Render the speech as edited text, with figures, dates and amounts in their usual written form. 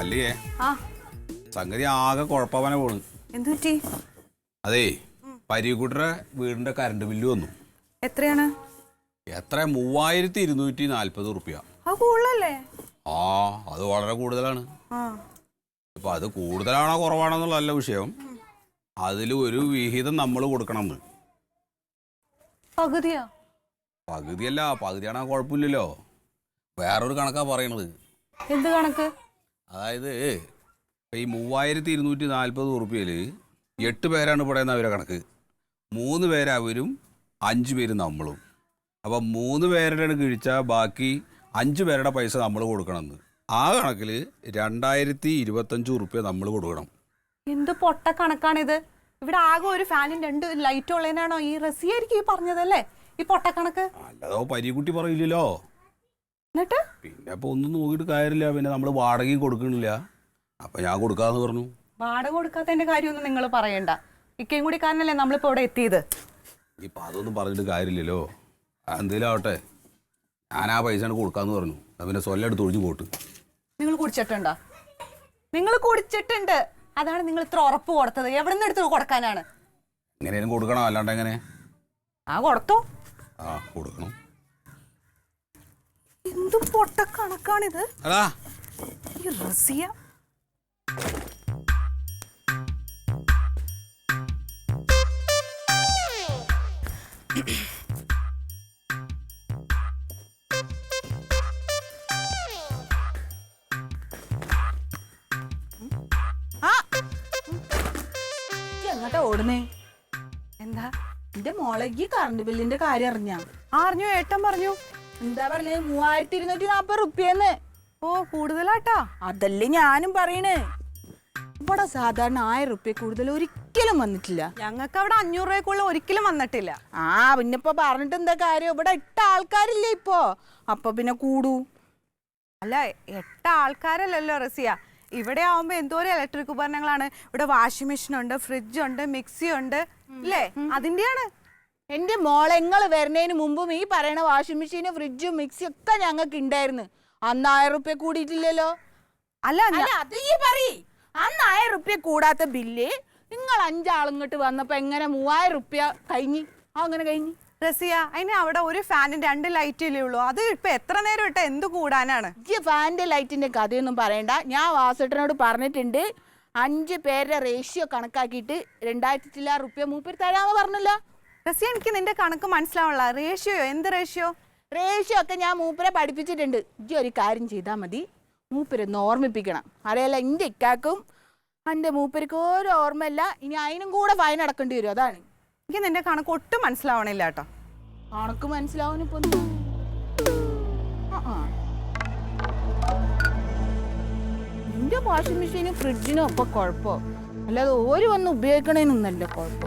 അല്ലേ സംഗതി ആകെ കുഴപ്പവനെ പോണ്. എന്തുപറ്റി? അതേ പരീക്കുട്ടറെ വീടിന്റെ കറണ്ട് ബില്ല് വന്നു. എത്രയാണ്? എത്ര? 3240 റുപ്യ. ആ, അത് വളരെ കൂടുതലാണ്. ഇപ്പൊ അത് കൂടുതലാണോ കുറവാണോ എന്നുള്ളതല്ല വിഷയം. അതിൽ ഒരു വിഹിതം നമ്മൾ കൊടുക്കണം. പകുതിയല്ല, പകുതിയാണോ കുഴപ്പമില്ലല്ലോ. വേറൊരു കണക്കാ പറയണത്. എന്ത് കണക്ക്? അതായത് ഈ 3240 റുപ്യയില് 8 പേരാണ് ഇവിടെ അവരെ കണക്ക്. 3 പേര് അവരും 5 പേര് നമ്മളും. അപ്പം 3 പേരുടെ കിഴിച്ചാൽ ബാക്കി 5 പേരുടെ പൈസ നമ്മൾ കൊടുക്കണമെന്ന്. ആ കണക്കിൽ 2025 റുപ്യ നമ്മൾ കൊടുക്കണം. എന്ത് പൊട്ട കണക്കാണിത്? ഇവിടെ ആകെ ഒരു ഫാനും 2 ലൈറ്റ് ഉള്ളതിനാണോ ഈ റസിയായിരിക്കും ഈ പറഞ്ഞതല്ലേ ഈ പൊട്ട കണക്ക്? അല്ലതോ പരീക്കുട്ടി പറയില്ലല്ലോ. എന്നിട്ട് പിന്നെ അപ്പൊ ഒന്നും നോക്കിയിട്ട് കാര്യമില്ല. പിന്നെ നമ്മൾ വാടകയും കൊടുക്കണില്ല. അപ്പൊ ഞാൻ കൊടുക്കാന്ന് പറഞ്ഞു. വാടക കൊടുക്കാത്തതിന്റെ കാര്യമൊന്നും നിങ്ങൾ പറയണ്ട. ഇക്കയും കൂടി കാരണല്ലേ നമ്മളിപ്പോ ഇവിടെ എത്തിയത്. ഇപ്പൊ അതൊന്നും പറഞ്ഞിട്ട് കാര്യമില്ലല്ലോ. എന്തേലും ആവട്ടെ, ഞാൻ ആ പൈസ കൊടുക്കാന്ന് പറഞ്ഞു. പിന്നെ സ്വല്ലെടുത്ത് ഒഴിഞ്ഞു പോട്ട്. നിങ്ങൾ കുടിച്ചിട്ടുണ്ടോ? നിങ്ങൾ കുടിച്ചിട്ടുണ്ട്. അതാണ് നിങ്ങൾ ഇത്ര ഉറപ്പ് കൊടുത്തത്. എവിടെ നിന്ന് എടുത്ത് കൊടുക്കാനാണ്? എങ്ങനെയും കൊടുക്കണം, അല്ലാണ്ട് എങ്ങനെ? കൊടുത്തോ? കൊടുക്കണം. എന്ത് പൊട്ട കണക്കാണിത്? അതാ ഈ റസിയ എങ്ങോട്ടാ ഓടുന്നേ? എന്താ എന്റെ മോളെ ഈ കറണ്ട് ബില്ലിന്റെ കാര്യം അറിഞ്ഞാ? അറിഞ്ഞു, ഏട്ടൻ പറഞ്ഞു. എന്താ പറഞ്ഞേ? 3240 റുപ്യന്ന്. ഓ, കൂടുതലാട്ടാ. അതല്ലേ ഞാനും പറയണേ. ഇവിടെ സാധാരണ 1000 റുപ്യ കൂടുതൽ ഒരിക്കലും വന്നിട്ടില്ല. ഞങ്ങൾക്ക് അവിടെ 500 രൂപക്കുള്ള ഒരിക്കലും വന്നിട്ടില്ല. പിന്നെ ഇപ്പൊ പറഞ്ഞിട്ട് എന്താ കാര്യം? ഇവിടെ 8 ആൾക്കാരില്ലേ ഇപ്പൊ, അപ്പൊ പിന്നെ കൂടൂ. അല്ല, 8 ആൾക്കാരല്ലല്ലോ റസിയ. ഇവിടെ ആവുമ്പോ എന്തോരം ഇലക്ട്രിക് ഉപകരണങ്ങളാണ്. ഇവിടെ വാഷിംഗ് മെഷീൻ ഉണ്ട്, ഫ്രിഡ്ജ് ഉണ്ട്, മിക്സി ഉണ്ട്, അല്ലേ? അതിന്റെയാണ്. എന്റെ മോളെ, നിങ്ങള് വരുന്നതിന് മുമ്പും ഈ പറയണ വാഷിംഗ് മെഷീനും ഫ്രിഡ്ജും മിക്സിയും ഒക്കെ ഞങ്ങൾക്ക് ഉണ്ടായിരുന്നു. അന്ന് 1000 റുപ്യ കൂടിയിട്ടില്ലല്ലോ. അല്ല അത് ഈ പറയ്. അന്ന് 1000 റുപ്യ കൂടാത്ത ബില്ല് നിങ്ങൾ 5 ആളിങ്ങോട്ട് വന്നപ്പോ എങ്ങനെ 3000 റുപ്യ കഴിഞ്ഞു? അങ്ങനെ കഴിഞ്ഞു റസിയ. അതിന് അവിടെ ഒരു ഫാനും 2 ലൈറ്റില്ലേ ഉള്ളൂ. അത് ഇപ്പൊ എത്ര നേരം ഇട്ട എന്ത് കൂടാനാണ്? ഈ ഫാനിന്റെ ലൈറ്റിന്റെ കഥയൊന്നും പറയണ്ട. ഞാൻ വാസേട്ടനോട് പറഞ്ഞിട്ടുണ്ട്. 5 പേരുടെ റേഷ്യോ കണക്കാക്കിയിട്ട് 2000 റുപ്യ മൂപ്പര് തരാന്ന് പറഞ്ഞില്ല. റസിയ, എനിക്ക് നിന്റെ കണക്ക് മനസ്സിലാവണല്ല. റേഷ്യോയോ? എന്ത് റേഷ്യോ? റേഷ്യോ ഒക്കെ ഞാൻ മൂപ്പരെ പഠിപ്പിച്ചിട്ടുണ്ട്. ഇജ്ജി ഒരു കാര്യം ചെയ്താൽ മതി, മൂപ്പരൊന്ന് ഓർമ്മിപ്പിക്കണം. അറിയാലോ, എൻ്റെ ഇക്കാക്കും എൻ്റെ മൂപ്പർക്ക് ഒരു ഓർമ്മയില്ല. ഇനി അതിനും കൂടെ ഫൈൻ അടക്കേണ്ടി വരും. അതാണ്. എനിക്ക് നിന്റെ കണക്ക് ഒട്ടും മനസ്സിലാവണില്ല കേട്ടോ. കണക്ക് മനസ്സിലാവാനിപ്പോ നിന്റെ വാഷിംഗ് മെഷീനും ഫ്രിഡ്ജിനും ഒക്കെ കുഴപ്പം. അല്ലാതെ ഓര് വന്ന് ഉപയോഗിക്കണേനൊന്നല്ല കുഴപ്പം.